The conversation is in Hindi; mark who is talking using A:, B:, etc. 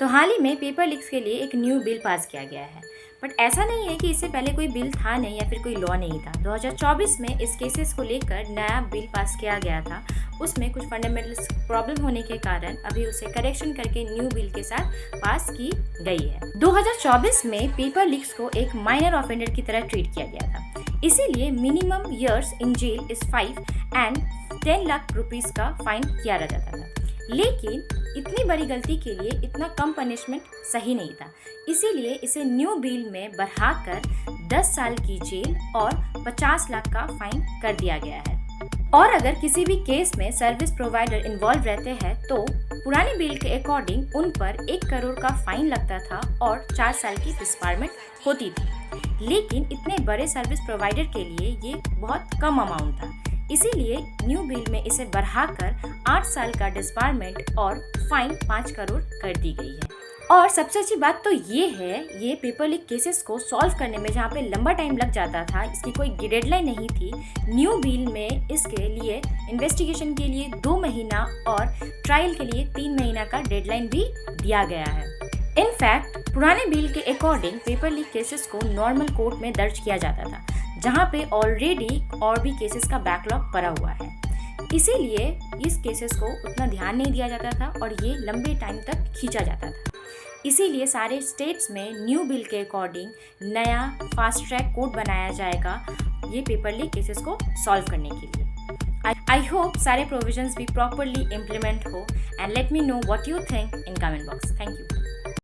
A: तो हाल ही में पेपर लीक्स के लिए एक न्यू बिल पास किया गया है, बट ऐसा नहीं है कि इससे पहले कोई बिल था नहीं या फिर कोई लॉ नहीं था। 2024 में इस केसेस को लेकर नया बिल पास किया गया था। उसमें कुछ फंडामेंटल प्रॉब्लम होने के कारण अभी उसे करेक्शन करके न्यू बिल के साथ पास की गई है। 2024 में पेपर लीक्स को एक माइनर ऑफेंडर की तरह ट्रीट किया गया था, इसीलिए minimum years in jail is 5 and 10 lakh rupees का फाइन किया जाता था। लेकिन इतनी बड़ी गलती के लिए इतना कम पनिशमेंट सही नहीं था, इसीलिए इसे न्यू बिल में बढ़ाकर 10 साल की जेल और 50 लाख का फाइन कर दिया गया है। और अगर किसी भी केस में सर्विस प्रोवाइडर इन्वॉल्व रहते हैं तो पुराने बिल के अकॉर्डिंग उन पर 1 करोड़ का फाइन लगता था और 4 साल की डिस्बार्समेंट होती थी। लेकिन इतने बड़े सर्विस प्रोवाइडर के लिए ये बहुत कम अमाउंट था, इसीलिए न्यू बिल में इसे बढ़ाकर 8 साल का डिस्बार्समेंट और फाइन 5 करोड़ कर दी गई है। और सबसे अच्छी बात तो ये है, ये पेपर लीक केसेस को सॉल्व करने में जहाँ पे लंबा टाइम लग जाता था, इसकी कोई डेडलाइन नहीं थी, न्यू बिल में इसके लिए इन्वेस्टिगेशन के लिए 2 महीना और ट्रायल के लिए 3 महीना का डेडलाइन भी दिया गया है। इनफैक्ट पुराने बिल के अकॉर्डिंग पेपर लीक केसेस को नॉर्मल कोर्ट में दर्ज किया जाता था, जहाँ पे ऑलरेडी और भी केसेस का बैकलॉग पड़ा हुआ है, इसीलिए इस केसेस को उतना ध्यान नहीं दिया जाता था और ये लंबे टाइम तक खींचा जाता था। इसीलिए सारे स्टेट्स में न्यू बिल के अकॉर्डिंग नया फास्ट ट्रैक कोर्ट बनाया जाएगा ये पेपर लीक केसेस को सॉल्व करने के लिए। आई होप सारे प्रोविजंस भी प्रॉपरली इम्प्लीमेंट हो and let me know what you think in comment box. Thank you.